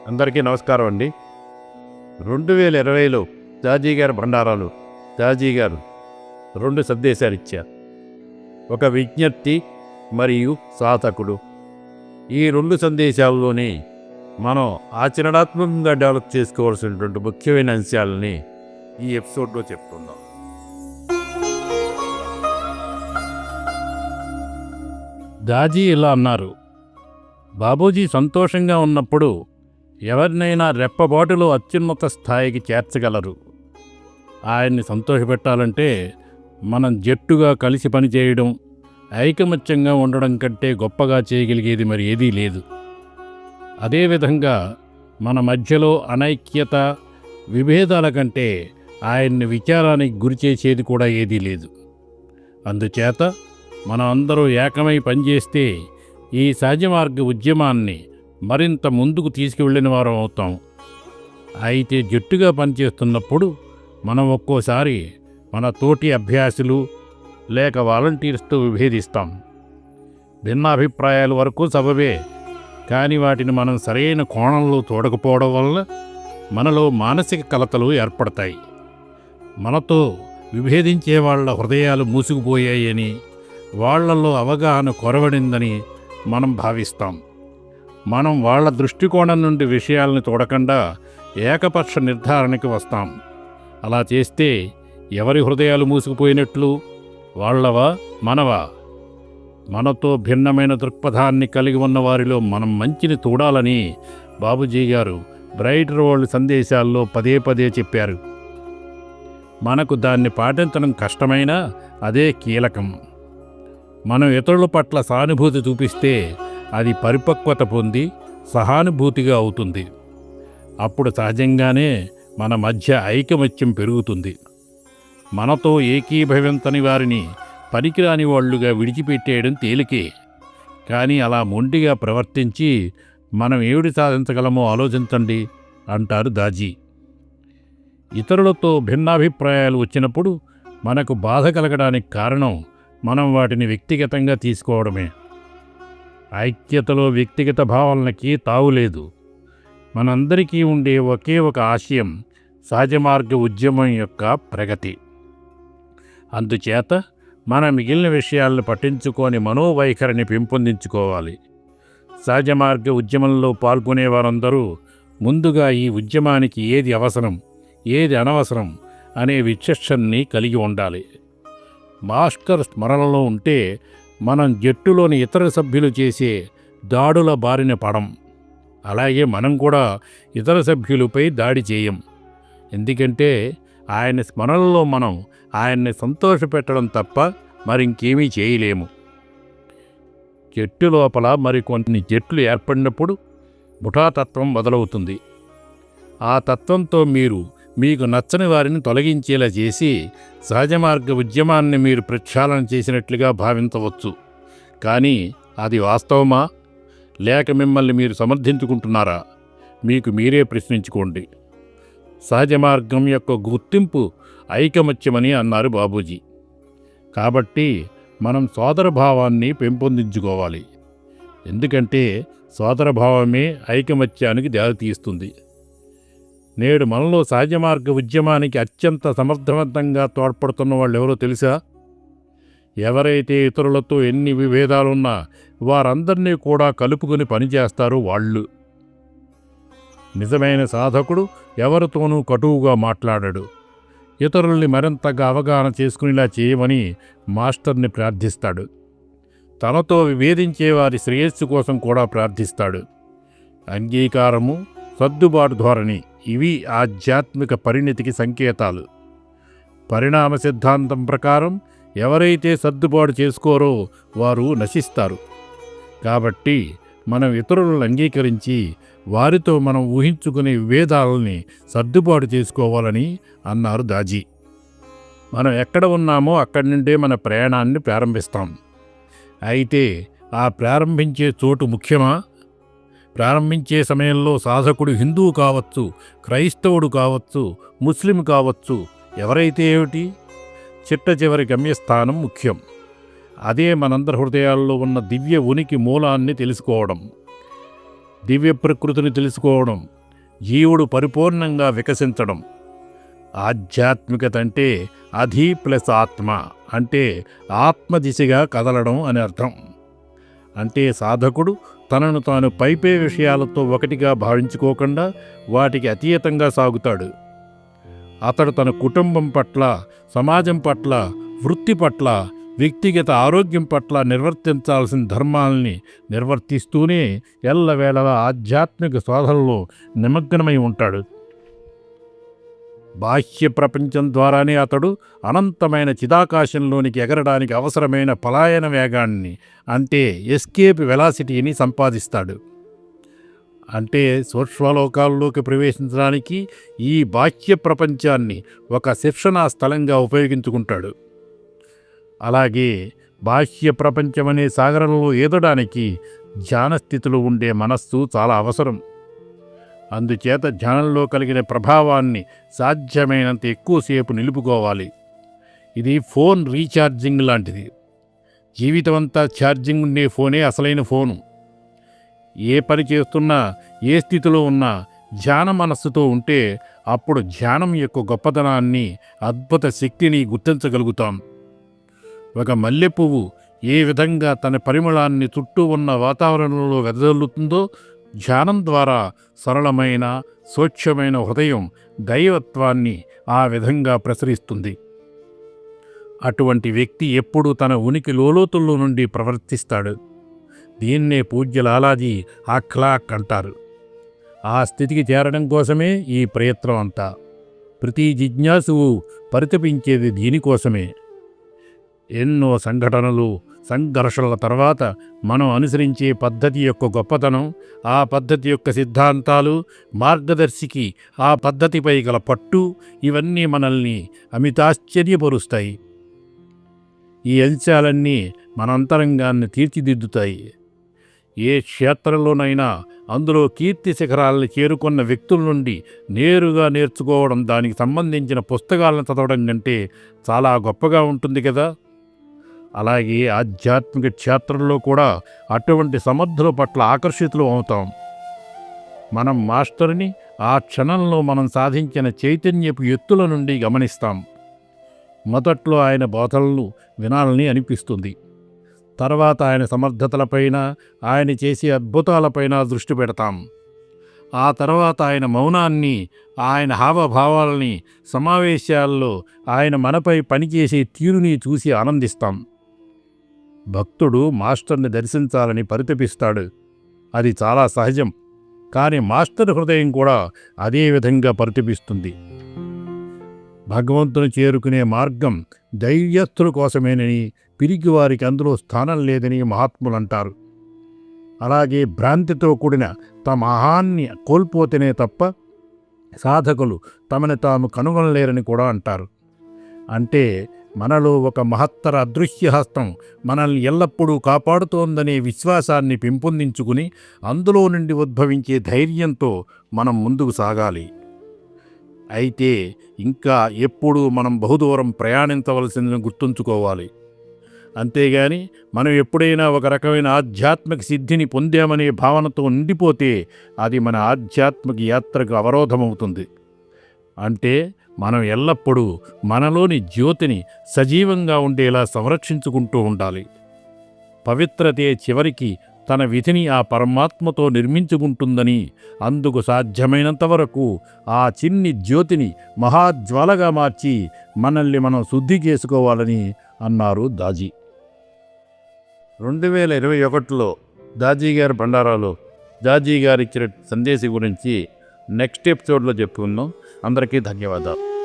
అందరికీ నమస్కారం అండి. 2020లో జాజీ గారి భండారాలు జాజీ గారు 2 సందేశాలు ఇచ్చారు. ఒక విజ్ఞప్తి మరియు సాధకుడు. ఈ 2 సందేశాల్లోనే మనం ఆచరణాత్మకంగా డెవలప్ చేసుకోవాల్సినటువంటి ముఖ్యమైన అంశాలని ఈ ఎపిసోడ్లో చెప్తున్నాం. జాజీ ఇలా అన్నారు: బాబూజీ సంతోషంగా ఉన్నప్పుడు ఎవరినైనా రెప్పబాటులో అత్యున్నత స్థాయికి చేర్చగలరు. ఆయన్ని సంతోషపెట్టాలంటే మనం జట్టుగా కలిసి పనిచేయడం, ఐకమత్యంగా ఉండడం కంటే గొప్పగా చేయగలిగేది మరి ఏదీ లేదు. అదేవిధంగా మన మధ్యలో అనైక్యత, విభేదాల కంటే ఆయన్ని విచారానికి గురిచేసేది కూడా ఏదీ లేదు. అందుచేత మనం అందరూ ఏకమై పనిచేస్తే ఈ సహజమార్గ ఉద్యమాన్ని మరింత ముందుకు తీసుకువెళ్ళిన వారం అవుతాం. అయితే జట్టుగా పనిచేస్తున్నప్పుడు మనం ఒక్కోసారి మన తోటి అభ్యాసులు లేక వాలంటీర్స్తో విభేదిస్తాం. భిన్నాభిప్రాయాల వరకు సబబే, కానీ వాటిని మనం సరైన కోణంలో చూడకపోవడం వల్ల మనలో మానసిక కలతలు ఏర్పడతాయి. మనతో విభేదించే వాళ్ళ హృదయాలు మూసుకుపోయాయని, వాళ్లలో అవగాహన కొరవడిందని మనం భావిస్తాం. మనం వాళ్ళ దృష్టికోణం నుండి విషయాలను చూడకుండా ఏకపక్ష నిర్ధారణకి వస్తాం. అలా చేస్తే ఎవరి హృదయాలు మూసుకుపోయినట్లు? వాళ్ళవా, మనవా? మనతో భిన్నమైన దృక్పథాన్ని కలిగి ఉన్న వారిలో మనం మంచిని చూడాలని బాబూజీ గారు బ్రైట్ రోల్ సందేశాల్లో పదే పదే చెప్పారు. మనకు దాన్ని పాటించడం కష్టమైనా అదే కీలకం. మనం ఇతరుల పట్ల సానుభూతి చూపిస్తే అది పరిపక్వత పొంది సహానుభూతిగా అవుతుంది. అప్పుడు సహజంగానే మన మధ్య ఐకమత్యం పెరుగుతుంది. మనతో ఏకీభవించని వారిని పనికిరాని వాళ్ళుగా విడిచిపెట్టేయడం తేలికే. కానీ అలా మొండిగా ప్రవర్తించి మనం ఏమిటి సాధించగలమో ఆలోచించండి అంటారు దాజీ. ఇతరులతో భిన్నాభిప్రాయాలు వచ్చినప్పుడు మనకు బాధ కలగడానికి కారణం మనం వాటిని వ్యక్తిగతంగా తీసుకోవడమే. ఐక్యతలో వ్యక్తిగత భావనలకి తావులేదు. మనందరికీ ఉండే ఒకే ఒక ఆశయం సహజమార్గ ఉద్యమం యొక్క ప్రగతి. అందుచేత మన మిగిలిన విషయాలను పట్టించుకొని మనోవైఖరిని పెంపొందించుకోవాలి. సహజమార్గ ఉద్యమంలో పాల్గొనే వారందరూ ముందుగా ఈ ఉద్యమానికి ఏది అవసరం, ఏది అనవసరం అనే విచక్షణని కలిగి ఉండాలి. మాస్టర్ స్మరణలో ఉంటే మనం జట్టులోని ఇతర సభ్యులు చేసే దాడుల బారిన పడం. అలాగే మనం కూడా ఇతర సభ్యులపై దాడి చేయం. ఎందుకంటే ఆయన స్మరణలో మనం ఆయన్ని సంతోషపెట్టడం తప్ప మరింకేమీ చేయలేము. జట్టు లోపల మరికొన్ని జట్లు ఏర్పడినప్పుడు ముఠాతత్వం మొదలవుతుంది. ఆ తత్వంతో మీకు నచ్చని వారిని తొలగించేలా చేసి సహజమార్గ ఉద్యమాన్ని మీరు ప్రక్షాళన చేసినట్లుగా భావించవచ్చు. కానీ అది వాస్తవమా, లేక మిమ్మల్ని మీరు సమర్థించుకుంటున్నారా? మీకు మీరే ప్రశ్నించుకోండి. సహజమార్గం యొక్క గుర్తింపు ఐకమత్యమని అన్నారు బాబూజీ. కాబట్టి మనం సోదరభావాన్ని పెంపొందించుకోవాలి. ఎందుకంటే సోదరభావమే ఐకమత్యానికి దారితీస్తుంది. నేడు మనలో సహజమార్గ ఉద్యమానికి అత్యంత సమర్థవంతంగా తోడ్పడుతున్న వాళ్ళు ఎవరో తెలుసా? ఎవరైతే ఇతరులతో ఎన్ని విభేదాలున్నా వారందరినీ కూడా కలుపుకొని పనిచేస్తారో వాళ్ళు. నిజమైన సాధకుడు ఎవరితోనూ కటువుగా మాట్లాడడు. ఇతరుల్ని మరింతగా అవగాహన చేసుకునేలా చేయమని మాస్టర్ని ప్రార్థిస్తాడు. తనతో విభేదించే వారి శ్రేయస్సు కోసం కూడా ప్రార్థిస్తాడు. అంగీకారము, సర్దుబాటు ధోరణి ఇవి ఆధ్యాత్మిక పరిణతికి సంకేతాలు. పరిణామ సిద్ధాంతం ప్రకారం ఎవరైతే సర్దుబాటు చేసుకోరో వారు నశిస్తారు. కాబట్టి మనం ఇతరులను అంగీకరించి వారితో మనం ఊహించుకునే విభేదాలని సర్దుబాటు చేసుకోవాలని అన్నారు దాజీ. మనం ఎక్కడ ఉన్నామో అక్కడి నుండే మన ప్రయాణాన్ని ప్రారంభిస్తాం. అయితే ఆ ప్రారంభించే చోటు ముఖ్యమా? ప్రారంభించే సమయంలో సాధకుడు హిందువు కావచ్చు, క్రైస్తవుడు కావచ్చు, ముస్లిం కావచ్చు, ఎవరైతే ఏమిటి, చిట్ట చివరి గమ్యస్థానం ముఖ్యం. అదే మనందరి హృదయాల్లో ఉన్న దివ్య ఉనికి మూలాన్ని తెలుసుకోవడం. దివ్య ప్రకృతిని తెలుసుకోవడం, జీవుడు పరిపూర్ణంగా వికసించడం. ఆధ్యాత్మికత అంటే అధి ప్లస్ ఆత్మ, అంటే ఆత్మ దిశగా కదలడం అని అర్థం. అంటే సాధకుడు తనను తాను పైపే విషయాలతో ఒకటిగా భావించుకోకుండా వాటికి అతీతంగా సాగుతాడు. అతడు తన కుటుంబం పట్ల, సమాజం పట్ల, వృత్తి పట్ల, వ్యక్తిగత ఆరోగ్యం పట్ల నిర్వర్తించాల్సిన ధర్మాల్ని నిర్వర్తిస్తూనే ఎల్లవేళలా ఆధ్యాత్మిక శోధనలో నిమగ్నమై ఉంటాడు. బాహ్య ప్రపంచం ద్వారానే అతడు అనంతమైన చిదాకాశంలోనికి ఎగరడానికి అవసరమైన పలాయన వేగాన్ని, అంటే ఎస్కేప్ వెలాసిటీని సంపాదిస్తాడు. అంటే సూక్ష్మలోకాల్లోకి ప్రవేశించడానికి ఈ బాహ్య ప్రపంచాన్ని ఒక శిక్షణా స్థలంగా ఉపయోగించుకుంటాడు. అలాగే బాహ్య ప్రపంచమనే సాగరంలో ఈదడానికి ధ్యానస్థితిలో ఉండే మనస్సు చాలా అవసరం. అందుచేత ధ్యానంలో కలిగిన ప్రభావాన్ని సాధ్యమైనంత ఎక్కువసేపు నిలుపుకోవాలి. ఇది ఫోన్ రీఛార్జింగ్ లాంటిది. జీవితమంతా ఛార్జింగ్ ఉండే ఫోనే అసలైన ఫోను. ఏ పని చేస్తున్నా, ఏ స్థితిలో ఉన్నా ధ్యాన మనస్సుతో ఉంటే అప్పుడు ధ్యానం యొక్క గొప్పతనాన్ని, అద్భుత శక్తిని గుర్తించగలుగుతాం. ఒక మల్లెపువ్వు ఏ విధంగా తన పరిమళాన్ని చుట్టూ ఉన్న వాతావరణంలో వెదజల్లుతుందో, ధ్యానం ద్వారా సరళమైన, స్వచ్ఛమైన హృదయం దైవత్వాన్ని ఆ విధంగా ప్రసరిస్తుంది. అటువంటి వ్యక్తి ఎప్పుడూ తన ఉనికి లోలోతుల్లో నుండి ప్రవర్తిస్తాడు. దీన్నే పూజ్య లాలాజీ అఖ్లాక్ అంటారు. ఆ స్థితికి చేరడం కోసమే ఈ ప్రయత్నం అంతా. ప్రతి జిజ్ఞాసువు పరితపించేది దీనికోసమే. ఎన్నో సంఘటనలు, సంఘర్షణల తర్వాత మనం అనుసరించే పద్ధతి యొక్క గొప్పతనం, ఆ పద్ధతి యొక్క సిద్ధాంతాలు, మార్గదర్శికి ఆ పద్ధతిపై గల పట్టు, ఇవన్నీ మనల్ని అమితాశ్చర్యపరుస్తాయి. ఈ అంశాలన్నీ మన అంతరంగాన్ని తీర్చిదిద్దుతాయి. ఏ క్షేత్రంలోనైనా అందులో కీర్తి శిఖరాలను చేరుకున్న వ్యక్తుల నుండి నేరుగా నేర్చుకోవడం, దానికి సంబంధించిన పుస్తకాలను చదవడం కంటే చాలా గొప్పగా ఉంటుంది కదా. అలాగే ఆధ్యాత్మిక క్షేత్రంలో కూడా అటువంటి సమర్థుల పట్ల ఆకర్షితులు అవుతాం. మనం మాస్టర్ని ఆ క్షణంలో మనం సాధించిన చైతన్యపు ఎత్తుల నుండి గమనిస్తాం. మొదట్లో ఆయన బోధనలు వినాలని అనిపిస్తుంది. తర్వాత ఆయన సమర్థతలపైన, ఆయన చేసే అద్భుతాలపైన దృష్టి పెడతాం. ఆ తర్వాత ఆయన మౌనాన్ని, ఆయన హావభావాలని, సమావేశాల్లో ఆయన మనపై పనిచేసే తీరుని చూసి ఆనందిస్తాం. భక్తుడు మాస్టర్ని దర్శించాలని పరితపిస్తాడు. అది చాలా సహజం. కానీ మాస్టర్ హృదయం కూడా అదే విధంగా పరితపిస్తుంది. భగవంతుని చేరుకునే మార్గం ధైర్యస్తుల కోసమేనని, పిరికివారికి అందులో స్థానం లేదని మహాత్ములు అంటారు. అలాగే భ్రాంతితో కూడిన తమ అహాన్ని కోల్పోతేనే తప్ప సాధకులు తమని తాము కనుగొనలేరని కూడా అంటారు. అంటే మనలో ఒక మహత్తర అదృశ్య హస్తం మనల్ని ఎల్లప్పుడూ కాపాడుతోందనే విశ్వాసాన్ని పెంపొందించుకుని అందులో నుండి ఉద్భవించే ధైర్యంతో మనం ముందుకు సాగాలి. అయితే ఇంకా ఎప్పుడూ మనం బహుదూరం ప్రయాణించవలసిందని గుర్తుంచుకోవాలి. అంతేగాని మనం ఎప్పుడైనా ఒక రకమైన ఆధ్యాత్మిక సిద్ధిని పొందామనే భావనతో నిండిపోతే అది మన ఆధ్యాత్మిక యాత్రకు అవరోధమవుతుంది. అంటే మనం ఎల్లప్పుడూ మనలోని జ్యోతిని సజీవంగా ఉండేలా సంరక్షించుకుంటూ ఉండాలి. పవిత్రతే చివరికి తన విధిని ఆ పరమాత్మతో నిర్మించుకుంటుందని, అందుకు సాధ్యమైనంత వరకు ఆ చిన్ని జ్యోతిని మహాజ్వాలగా మార్చి మనల్ని మనం శుద్ధి చేసుకోవాలని అన్నారు దాజీ. 2021లో దాజీ గారి బండారాలో దాజీ గారు ఇచ్చిన సందేశం గురించి నెక్స్ట్ ఎపిసోడ్లో చెప్పుకుందాం. అందరికీ ధన్యవాదాలు.